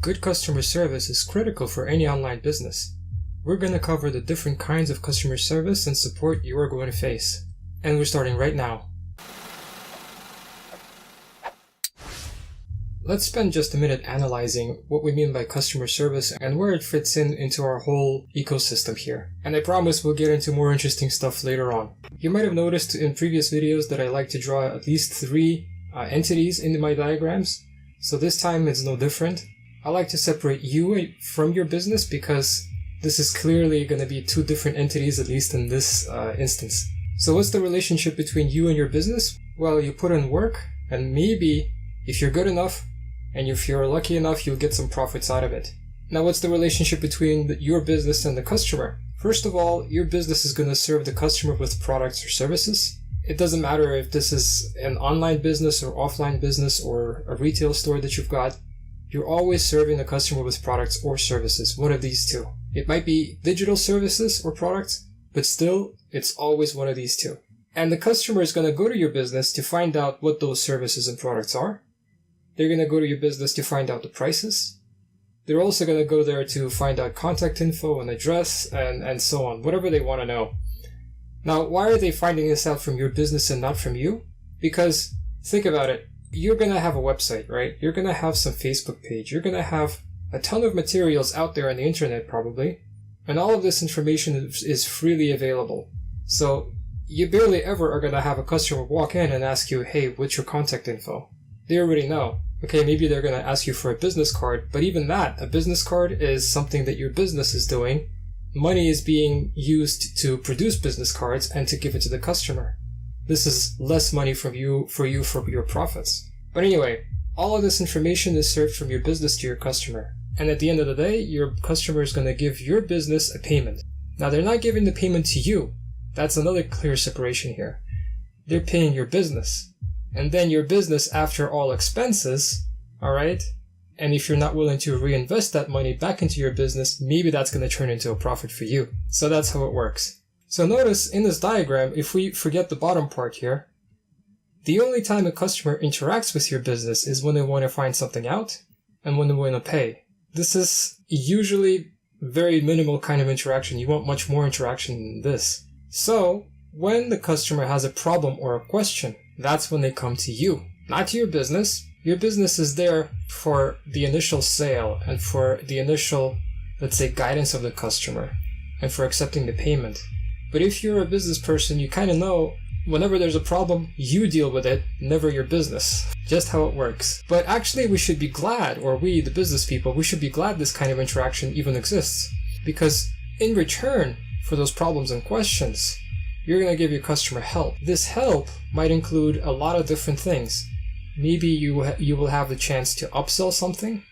Good customer service is critical for any online business. We're going to cover the different kinds of customer service and support you are going to face. And we're starting right now. Let's spend just a minute analyzing what we mean by customer service and where it fits into our whole ecosystem here. And I promise we'll get into more interesting stuff later on. You might have noticed in previous videos that I like to draw at least 3 entities into my diagrams. So this time it's no different. I like to separate you from your business because this is clearly going to be 2 different entities, at least in this instance. So what's the relationship between you and your business? Well, you put in work, and maybe if you're good enough and if you're lucky enough, you'll get some profits out of it. Now, what's the relationship between your business and the customer? First of all, your business is going to serve the customer with products or services. It doesn't matter if this is an online business or offline business or a retail store that you've got. You're always serving the customer with products or services, one of these 2. It might be digital services or products, but still, it's always one of these 2. And the customer is going to go to your business to find out what those services and products are. They're going to go to your business to find out the prices. They're also going to go there to find out contact info and address and so on, whatever they want to know. Now, why are they finding this out from your business and not from you? Because, think about it, you're going to have a website, right? You're going to have some Facebook page. You're going to have a ton of materials out there on the internet probably. And all of this information is freely available. So, you barely ever are going to have a customer walk in and ask you, hey, what's your contact info? They already know. Okay, maybe they're going to ask you for a business card, but even that, a business card is something that your business is doing. Money is being used to produce business cards and to give it to the customer. This is less money for you for your profits. But anyway, all of this information is served from your business to your customer. And at the end of the day, your customer is going to give your business a payment. Now, they're not giving the payment to you. That's another clear separation here. They're paying your business. And then your business, after all expenses, alright, and if you're not willing to reinvest that money back into your business, maybe that's going to turn into a profit for you. So that's how it works. So notice in this diagram, if we forget the bottom part here, the only time a customer interacts with your business is when they want to find something out and when they want to pay. This is usually very minimal kind of interaction. You want much more interaction than this. So when the customer has a problem or a question, that's when they come to you, not to your business. Your business is there for the initial sale and for the initial, let's say, guidance of the customer and for accepting the payment. But if you're a business person, you kind of know whenever there's a problem, you deal with it, never your business. Just how it works. But actually, we should be glad, or we, the business people, we should be glad this kind of interaction even exists. Because in return for those problems and questions, you're going to give your customer help. This help might include a lot of different things. Maybe you will have the chance to upsell something.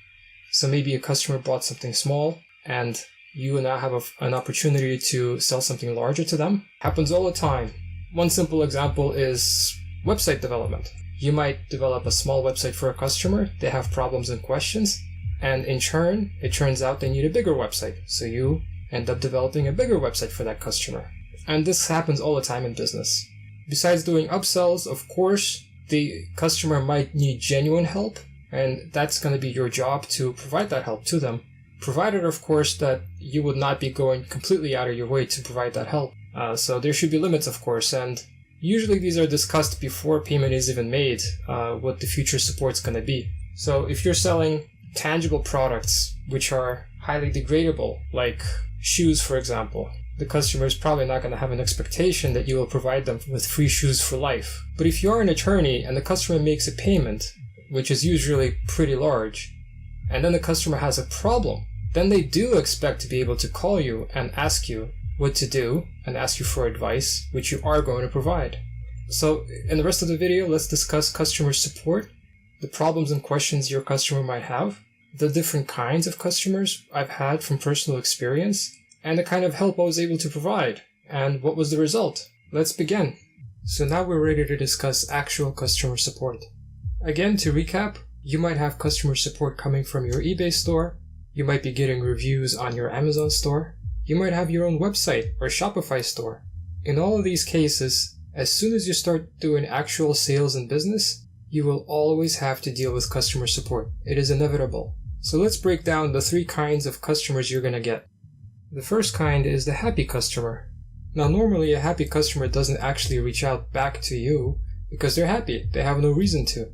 So maybe a customer bought something small and you will now have an opportunity to sell something larger to them. Happens all the time. One simple example is website development. You might develop a small website for a customer. They have problems and questions. And in turn, it turns out they need a bigger website. So you end up developing a bigger website for that customer. And this happens all the time in business. Besides doing upsells, of course, the customer might need genuine help, and that's going to be your job to provide that help to them, provided, of course, that you would not be going completely out of your way to provide that help. So there should be limits, of course, and usually these are discussed before payment is even made, what the future support's going to be. So if you're selling tangible products, which are highly degradable, like shoes, for example, the customer is probably not going to have an expectation that you will provide them with free shoes for life. But if you are an attorney and the customer makes a payment, which is usually pretty large, and then the customer has a problem, then they do expect to be able to call you and ask you what to do and ask you for advice, which you are going to provide. So in the rest of the video, let's discuss customer support, the problems and questions your customer might have, the different kinds of customers I've had from personal experience, and the kind of help I was able to provide, and what was the result. Let's begin. So now we're ready to discuss actual customer support. Again, to recap, you might have customer support coming from your eBay store, you might be getting reviews on your Amazon store, you might have your own website or Shopify store. In all of these cases, as soon as you start doing actual sales and business, you will always have to deal with customer support. It is inevitable. So let's break down the 3 kinds of customers you're gonna get. The first kind is the happy customer. Now normally a happy customer doesn't actually reach out back to you because they're happy, they have no reason to.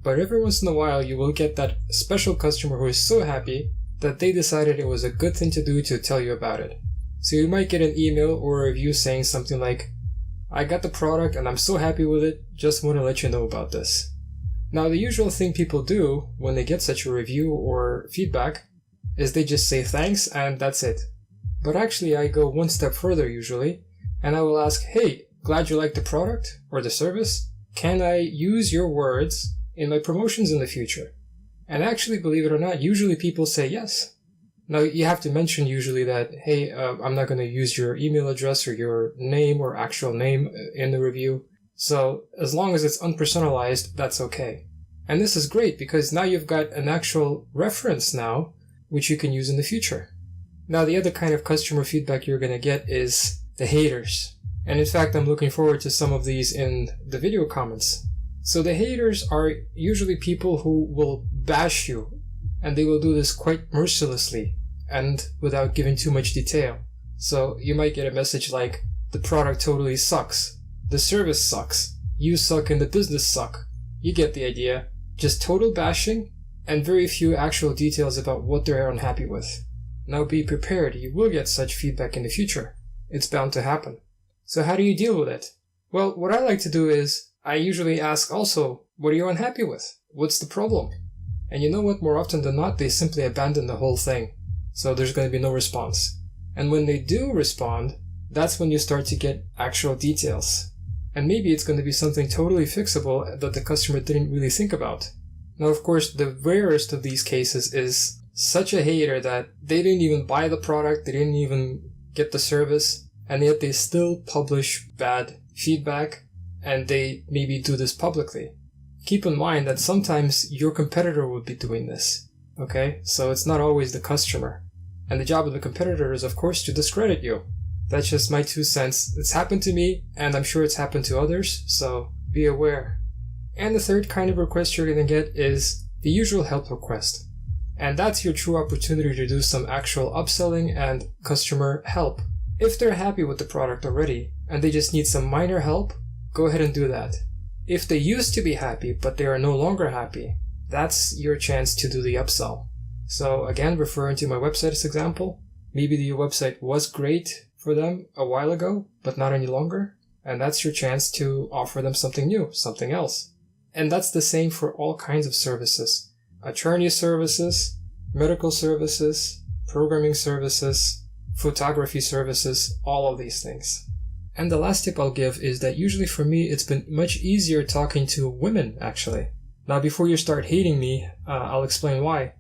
But every once in a while you will get that special customer who is so happy that they decided it was a good thing to do to tell you about it. So you might get an email or a review saying something like, "I got the product and I'm so happy with it, just want to let you know about this." Now the usual thing people do when they get such a review or feedback is they just say thanks and that's it. But actually I go one step further usually, and I will ask, "Hey, glad you like the product or the service. Can I use your words in my promotions in the future?" And actually, believe it or not, usually people say yes. Now you have to mention usually that, "Hey, I'm not going to use your email address or your name or actual name in the review. So as long as it's unpersonalized, that's okay." And this is great because now you've got an actual reference now, which you can use in the future. Now the other kind of customer feedback you're going to get is the haters. And in fact, I'm looking forward to some of these in the video comments. So the haters are usually people who will bash you, and they will do this quite mercilessly and without giving too much detail. So you might get a message like, "The product totally sucks. The service sucks. You suck and the business suck." You get the idea. Just total bashing and very few actual details about what they're unhappy with. Now be prepared, you will get such feedback in the future. It's bound to happen. So how do you deal with it? Well, what I like to do is, I usually ask also, what are you unhappy with? What's the problem? And you know what, more often than not, they simply abandon the whole thing. So there's going to be no response. And when they do respond, that's when you start to get actual details. And maybe it's going to be something totally fixable that the customer didn't really think about. Now, of course, the rarest of these cases is such a hater that they didn't even buy the product, they didn't even get the service, and yet they still publish bad feedback, and they maybe do this publicly. Keep in mind that sometimes your competitor would be doing this, okay? So it's not always the customer. And the job of the competitor is, of course, to discredit you. That's just my 2 cents. It's happened to me, and I'm sure it's happened to others, so be aware. And the third kind of request you're going to get is the usual help request. And that's your true opportunity to do some actual upselling and customer help. If they're happy with the product already, and they just need some minor help, go ahead and do that. If they used to be happy, but they are no longer happy, that's your chance to do the upsell. So again, referring to my website as example, maybe the website was great for them a while ago, but not any longer. And that's your chance to offer them something new, something else. And that's the same for all kinds of services. Attorney services, medical services, programming services, photography services, all of these things. And the last tip I'll give is that usually for me, it's been much easier talking to women, actually. Now, before you start hating me, I'll explain why.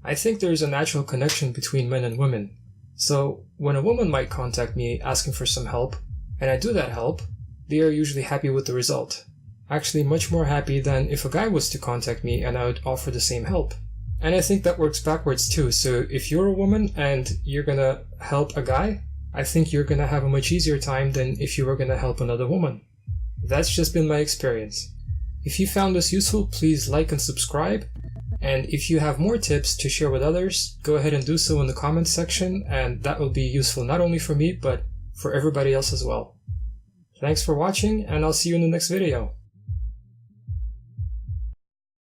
I think there's a natural connection between men and women. So when a woman might contact me asking for some help, and I do that help, they are usually happy with the result. Actually much more happy than if a guy was to contact me and I would offer the same help. And I think that works backwards too. So if you're a woman and you're gonna help a guy, I think you're gonna have a much easier time than if you were gonna help another woman. That's just been my experience. If you found this useful, please like and subscribe. And if you have more tips to share with others, go ahead and do so in the comments section, and that will be useful not only for me, but for everybody else as well. Thanks for watching, and I'll see you in the next video.